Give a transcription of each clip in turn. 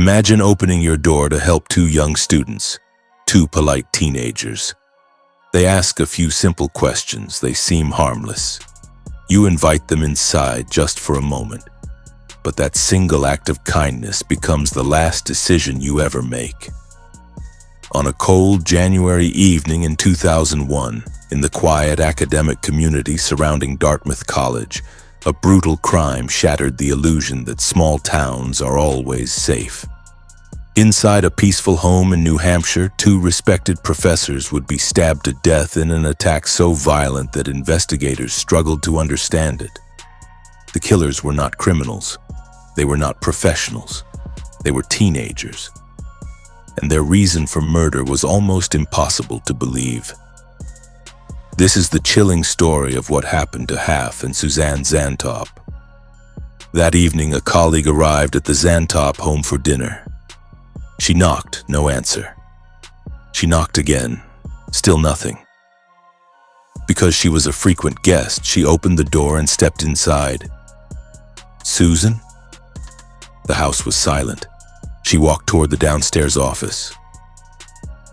Imagine opening your door to help two young students, two polite teenagers. They ask a few simple questions. They seem harmless. You invite them inside just for a moment. But that single act of kindness becomes the last decision you ever make. On a cold January evening in 2001, in the quiet academic community surrounding Dartmouth College, a brutal crime shattered the illusion that small towns are always safe. Inside a peaceful home in New Hampshire, two respected professors would be stabbed to death in an attack so violent that investigators struggled to understand it. The killers were not criminals. They were not professionals. They were teenagers. And their reason for murder was almost impossible to believe. This is the chilling story of what happened to Haf and Susanne Zantop. That evening, a colleague arrived at the Zantop home for dinner. She knocked, no answer. She knocked again, still nothing. Because she was a frequent guest, she opened the door and stepped inside. "Susan?" The house was silent. She walked toward the downstairs office.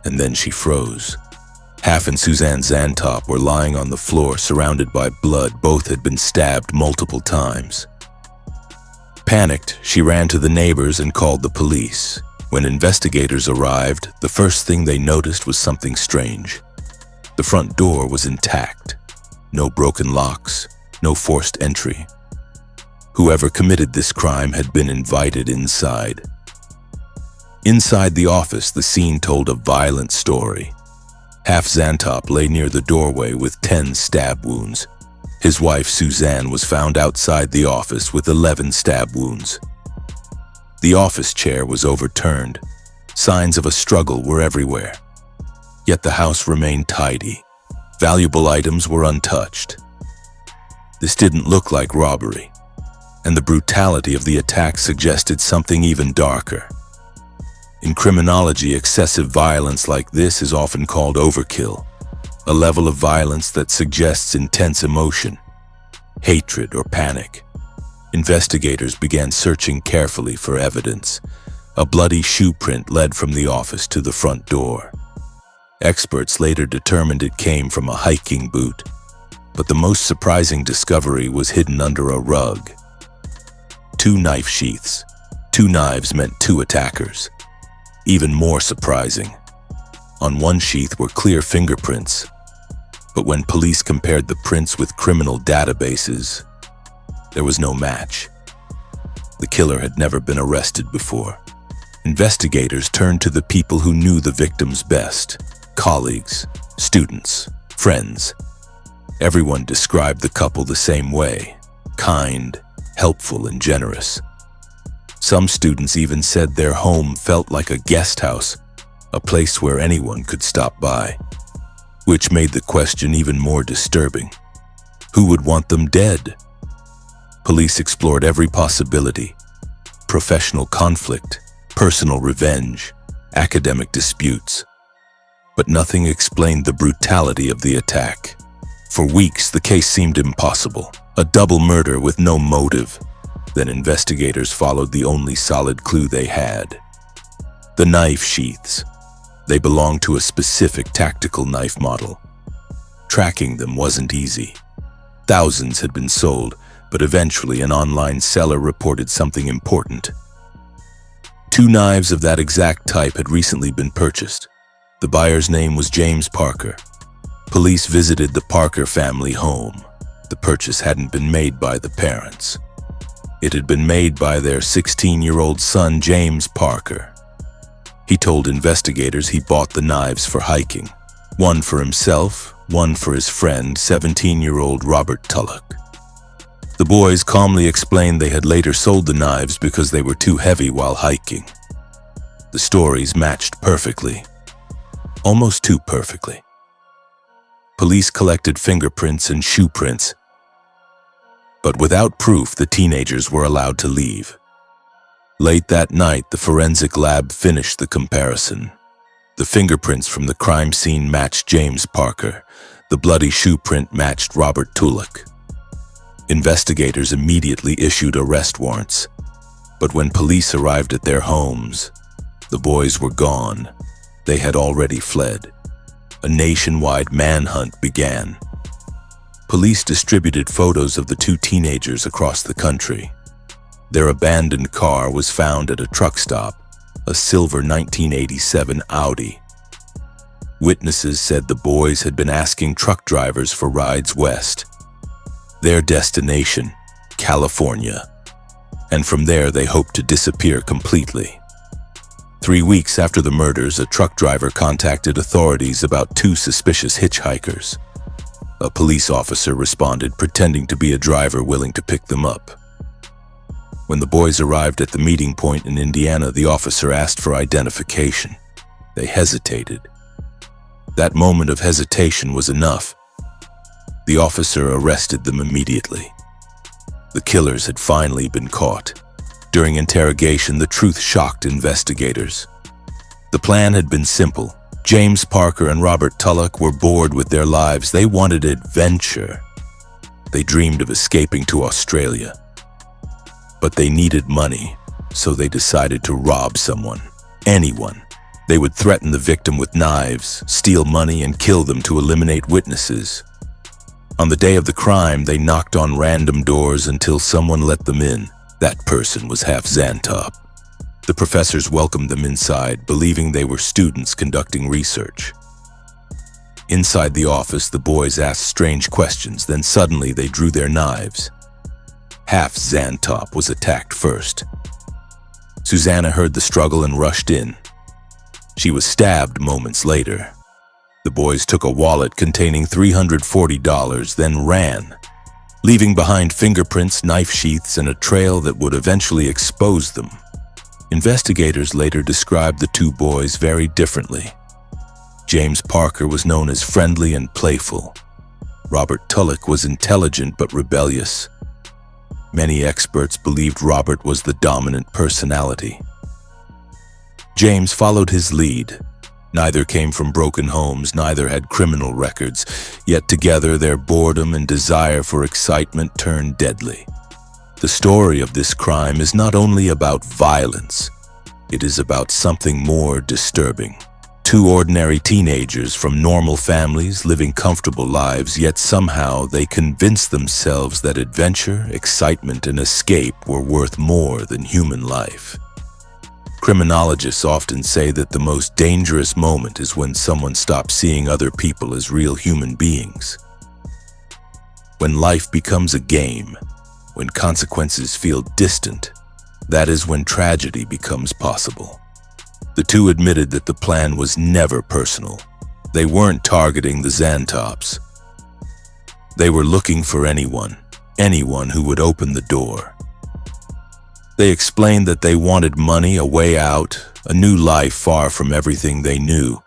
And then she froze. Haf and Susanne Zantop were lying on the floor, surrounded by blood. Both had been stabbed multiple times. Panicked, she ran to the neighbors and called the police. When investigators arrived, the first thing they noticed was something strange. The front door was intact. No broken locks, no forced entry. Whoever committed this crime had been invited inside. Inside the office, the scene told a violent story. Haf Zantop lay near the doorway with 10 stab wounds. His wife, Susanne, was found outside the office with 11 stab wounds. The office chair was overturned. Signs of a struggle were everywhere. Yet the house remained tidy. Valuable items were untouched. This didn't look like robbery, and the brutality of the attack suggested something even darker. In criminology, excessive violence like this is often called overkill, a level of violence that suggests intense emotion, hatred or panic. Investigators began searching carefully for evidence. A bloody shoe print led from the office to the front door. Experts later determined it came from a hiking boot, but the most surprising discovery was hidden under a rug. 2 knife sheaths. 2 knives meant 2 attackers. Even more surprising, on one sheath were clear fingerprints, but when police compared the prints with criminal databases, there was no match. The killer had never been arrested before. Investigators turned to the people who knew the victims best: colleagues, students, friends. Everyone described the couple the same way: kind, helpful, and generous. Some students even said their home felt like a guest house, a place where anyone could stop by, which made the question even more disturbing. Who would want them dead? Police explored every possibility: professional conflict, personal revenge, academic disputes. But nothing explained the brutality of the attack. For weeks, the case seemed impossible, a double murder with no motive. Then investigators followed the only solid clue they had: the knife sheaths. They belonged to a specific tactical knife model. Tracking them wasn't easy. Thousands had been sold, but eventually an online seller reported something important. 2 knives of that exact type had recently been purchased. The buyer's name was James Parker. Police visited the Parker family home. The purchase hadn't been made by the parents. It had been made by their 16-year-old son, James Parker. He told investigators he bought the knives for hiking. One for himself, one for his friend, 17-year-old Robert Tulloch. The boys calmly explained they had later sold the knives because they were too heavy while hiking. The stories matched perfectly. Almost too perfectly. Police collected fingerprints and shoe prints, but without proof, the teenagers were allowed to leave. Late that night, the forensic lab finished the comparison. The fingerprints from the crime scene matched James Parker. The bloody shoe print matched Robert Tulloch. Investigators immediately issued arrest warrants. But when police arrived at their homes, the boys were gone. They had already fled. A nationwide manhunt began. Police distributed photos of the two teenagers across the country. Their abandoned car was found at a truck stop, a silver 1987 Audi. Witnesses said the boys had been asking truck drivers for rides west. Their destination, California. And from there they hoped to disappear completely. 3 weeks after the murders, a truck driver contacted authorities about two suspicious hitchhikers. A police officer responded, pretending to be a driver willing to pick them up. When the boys arrived at the meeting point in Indiana, the officer asked for identification. They hesitated. That moment of hesitation was enough. The officer arrested them immediately. The killers had finally been caught. During interrogation, the truth shocked investigators. The plan had been simple. James Parker and Robert Tulloch were bored with their lives. They wanted adventure. They dreamed of escaping to Australia. But they needed money, so they decided to rob someone, anyone. They would threaten the victim with knives, steal money, and kill them to eliminate witnesses. On the day of the crime, they knocked on random doors until someone let them in. That person was half Zantop. The professors welcomed them inside, believing they were students conducting research. Inside the office, the boys asked strange questions, then suddenly they drew their knives. Half Zantop was attacked first. Susanne heard the struggle and rushed in. She was stabbed moments later. The boys took a wallet containing $340, then ran, leaving behind fingerprints, knife sheaths, and a trail that would eventually expose them. Investigators later described the two boys very differently. James Parker was known as friendly and playful. Robert Tulloch was intelligent but rebellious. Many experts believed Robert was the dominant personality. James followed his lead. Neither came from broken homes, neither had criminal records, yet together their boredom and desire for excitement turned deadly. The story of this crime is not only about violence, it is about something more disturbing. Two ordinary teenagers from normal families living comfortable lives, yet somehow they convinced themselves that adventure, excitement, and escape were worth more than human life. Criminologists often say that the most dangerous moment is when someone stops seeing other people as real human beings. When life becomes a game, when consequences feel distant, that is when tragedy becomes possible. The two admitted that the plan was never personal. They weren't targeting the Zantops. They were looking for anyone who would open the door. They explained that they wanted money, a way out, a new life far from everything they knew.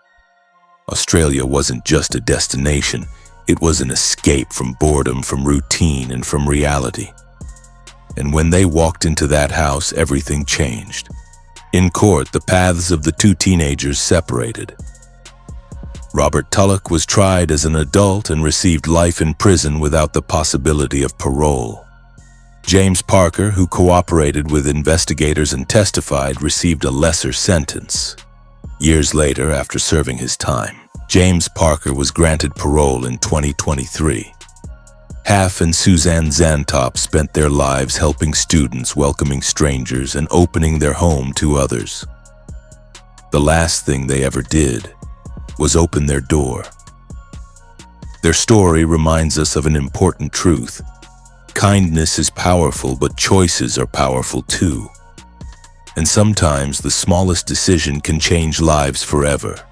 Australia wasn't just a destination, it was an escape from boredom, from routine, and from reality. And when they walked into that house, everything changed. In court, the paths of the two teenagers separated. Robert Tulloch was tried as an adult and received life in prison without the possibility of parole. James Parker, who cooperated with investigators and testified, received a lesser sentence. Years later, after serving his time, James Parker was granted parole in 2023. Half and Susanne Zantop spent their lives helping students, welcoming strangers, and opening their home to others. The last thing they ever did was open their door. Their story reminds us of an important truth. Kindness is powerful, but choices are powerful too. And sometimes the smallest decision can change lives forever.